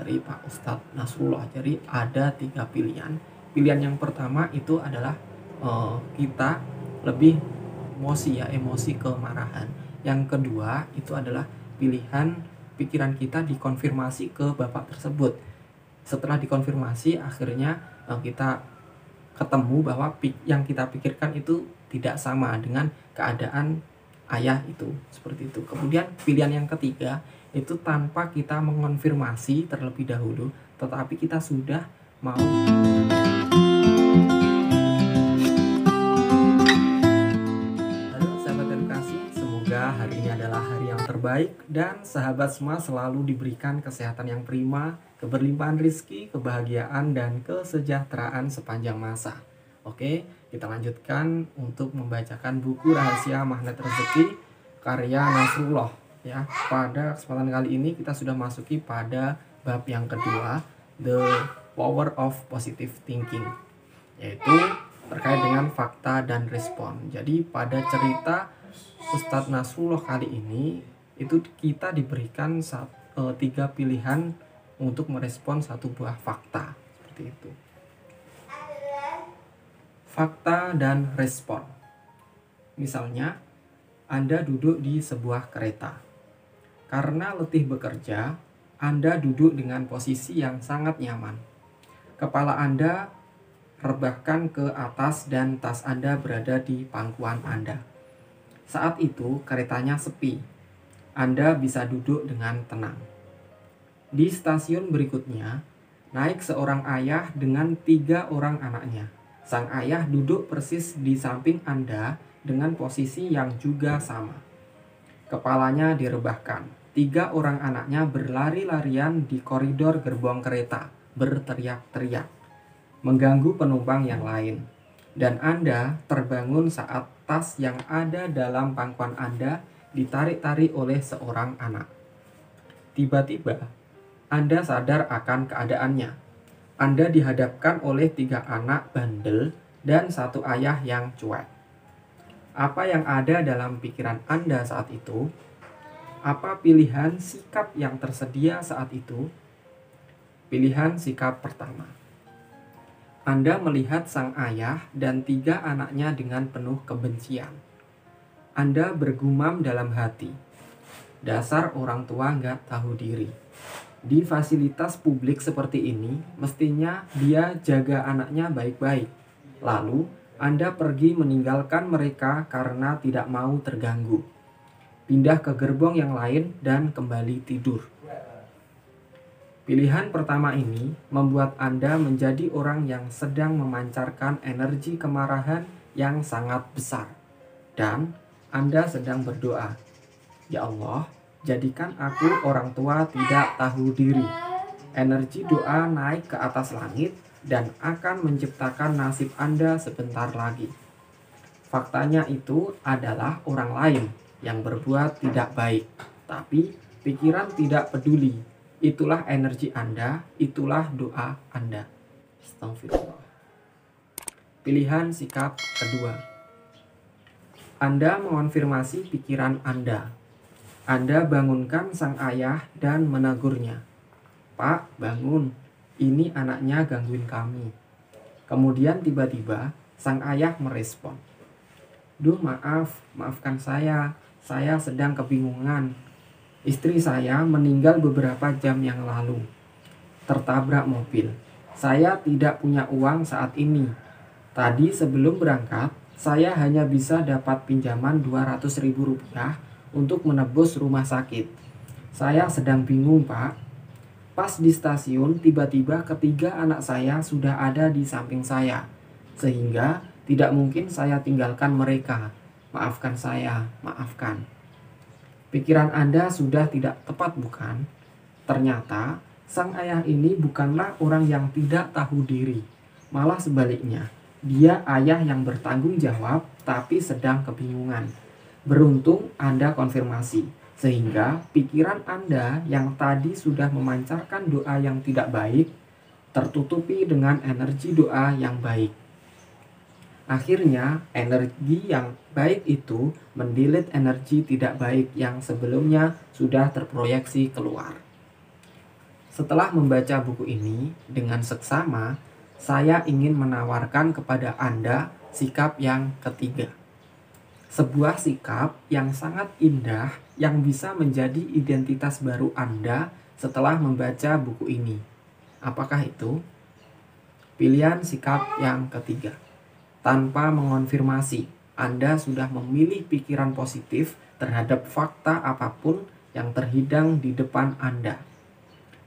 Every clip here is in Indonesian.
dari Pak Ustadz Nasrullah. Jadi ada 3 pilihan. Pilihan yang pertama itu adalah kita lebih emosi kemarahan. Yang kedua itu adalah pilihan pikiran kita dikonfirmasi ke bapak tersebut. Setelah dikonfirmasi akhirnya kita ketemu bahwa yang kita pikirkan itu tidak sama dengan keadaan ayah itu, seperti itu. Kemudian pilihan yang ketiga itu tanpa kita mengonfirmasi terlebih dahulu, tetapi kita sudah mau. Halo sahabat edukasi, semoga hari ini adalah hari yang terbaik dan sahabat semua selalu diberikan kesehatan yang prima, keberlimpahan rizki, kebahagiaan, dan kesejahteraan sepanjang masa. Oke, kita lanjutkan untuk membacakan buku Rahasia Magnet Rezeki karya Nasrullah. Ya, pada kesempatan kali ini kita sudah masuki pada bab yang kedua, The Power of Positive Thinking, yaitu terkait dengan fakta dan respon. Jadi pada cerita Ustadz Nasrullah kali ini itu kita diberikan 3 pilihan untuk merespon satu buah fakta, seperti itu. Fakta dan respon. Misalnya, Anda duduk di sebuah kereta. Karena letih bekerja, Anda duduk dengan posisi yang sangat nyaman. Kepala Anda rebahkan ke atas dan tas Anda berada di pangkuan Anda. Saat itu keretanya sepi. Anda bisa duduk dengan tenang. Di stasiun berikutnya, naik seorang ayah dengan 3 orang anaknya. Sang ayah duduk persis di samping Anda dengan posisi yang juga sama. Kepalanya direbahkan. 3 orang anaknya berlari-larian di koridor gerbong kereta, berteriak-teriak, mengganggu penumpang yang lain. Dan Anda terbangun saat tas yang ada dalam pangkuan Anda ditarik-tarik oleh seorang anak. Tiba-tiba, Anda sadar akan keadaannya. Anda dihadapkan oleh 3 anak bandel dan 1 ayah yang cuek. Apa yang ada dalam pikiran Anda saat itu? Apa pilihan sikap yang tersedia saat itu? Pilihan sikap pertama. Anda melihat sang ayah dan 3 anaknya dengan penuh kebencian. Anda bergumam dalam hati, dasar orang tua nggak tahu diri. Di fasilitas publik seperti ini, mestinya dia jaga anaknya baik-baik. Lalu, Anda pergi meninggalkan mereka karena tidak mau terganggu. Pindah ke gerbong yang lain dan kembali tidur. Pilihan pertama ini membuat Anda menjadi orang yang sedang memancarkan energi kemarahan yang sangat besar. Dan Anda sedang berdoa, "Ya Allah, jadikan aku orang tua tidak tahu diri." Energi doa naik ke atas langit dan akan menciptakan nasib Anda sebentar lagi. Faktanya itu adalah orang lain yang berbuat tidak baik, tapi pikiran tidak peduli. Itulah energi Anda, itulah doa Anda. Astagfirullah. Pilihan sikap kedua. Anda mengonfirmasi pikiran Anda. Anda bangunkan sang ayah dan menegurnya. "Pak, bangun. Ini anaknya gangguin kami." Kemudian tiba-tiba sang ayah merespon, "Duh, maafkan saya. Saya sedang kebingungan. Istri saya meninggal beberapa jam yang lalu. Tertabrak mobil. Saya tidak punya uang saat ini. Tadi sebelum berangkat, saya hanya bisa dapat pinjaman Rp200.000 untuk menebus rumah sakit. Saya sedang bingung, Pak. Pas di stasiun, tiba-tiba ketiga anak saya sudah ada di samping saya. Sehingga tidak mungkin saya tinggalkan mereka. Maafkan saya, maafkan." Pikiran Anda sudah tidak tepat, bukan? Ternyata sang ayah ini bukanlah orang yang tidak tahu diri. Malah sebaliknya, dia ayah yang bertanggung jawab tapi sedang kebingungan. Beruntung Anda konfirmasi, sehingga pikiran Anda yang tadi sudah memancarkan doa yang tidak baik tertutupi dengan energi doa yang baik. Akhirnya, energi yang baik itu mendilit energi tidak baik yang sebelumnya sudah terproyeksi keluar. Setelah membaca buku ini dengan seksama, saya ingin menawarkan kepada Anda sikap yang ketiga. Sebuah sikap yang sangat indah yang bisa menjadi identitas baru Anda setelah membaca buku ini. Apakah itu? Pilihan sikap yang ketiga. Tanpa mengonfirmasi, Anda sudah memilih pikiran positif terhadap fakta apapun yang terhidang di depan Anda.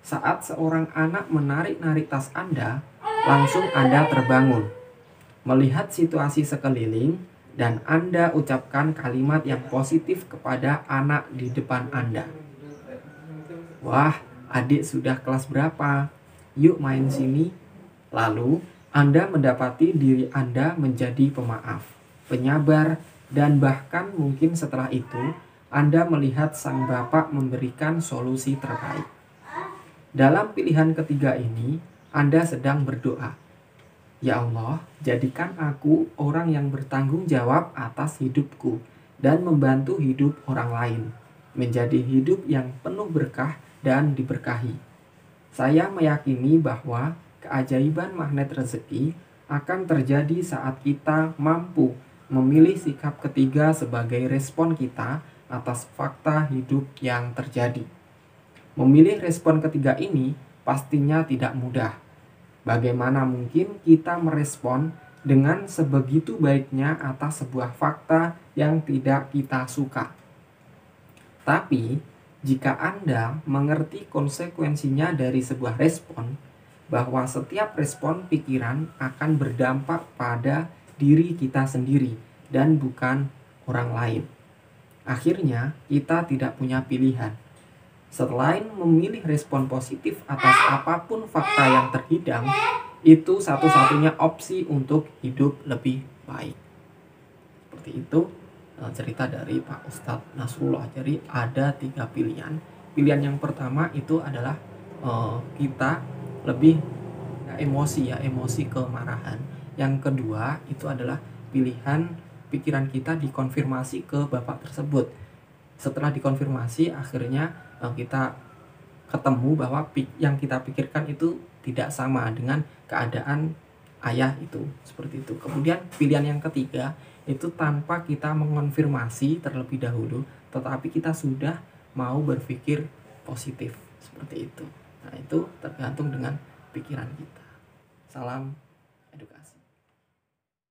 Saat seorang anak menarik-narik tas Anda, langsung Anda terbangun, melihat situasi sekeliling, dan Anda ucapkan kalimat yang positif kepada anak di depan Anda. Wah, adik sudah kelas berapa? Yuk main sini. Lalu, Anda mendapati diri Anda menjadi pemaaf, penyabar, dan bahkan mungkin setelah itu, Anda melihat sang bapak memberikan solusi terbaik. Dalam pilihan ketiga ini, Anda sedang berdoa. Ya Allah, jadikan aku orang yang bertanggung jawab atas hidupku dan membantu hidup orang lain, menjadi hidup yang penuh berkah dan diberkahi. Saya meyakini bahwa keajaiban magnet rezeki akan terjadi saat kita mampu memilih sikap ketiga sebagai respon kita atas fakta hidup yang terjadi. Memilih respon ketiga ini pastinya tidak mudah. Bagaimana mungkin kita merespon dengan sebegitu baiknya atas sebuah fakta yang tidak kita suka? Tapi, jika Anda mengerti konsekuensinya dari sebuah respon, bahwa setiap respon pikiran akan berdampak pada diri kita sendiri dan bukan orang lain. Akhirnya, kita tidak punya pilihan. Selain memilih respon positif atas apapun fakta yang terhidang, itu satu-satunya opsi untuk hidup lebih baik. Seperti itu cerita dari Pak Ustadz Nasrullah. Jadi ada 3 pilihan. Pilihan yang pertama itu adalah kita lebih emosi kemarahan. Yang kedua itu adalah pilihan pikiran kita dikonfirmasi ke bapak tersebut. Setelah dikonfirmasi, akhirnya kita ketemu bahwa yang kita pikirkan itu tidak sama dengan keadaan ayah itu. Seperti itu. Kemudian pilihan yang ketiga itu tanpa kita mengonfirmasi terlebih dahulu, tetapi kita sudah mau berpikir positif. Seperti itu. Nah, itu tergantung dengan pikiran kita. Salam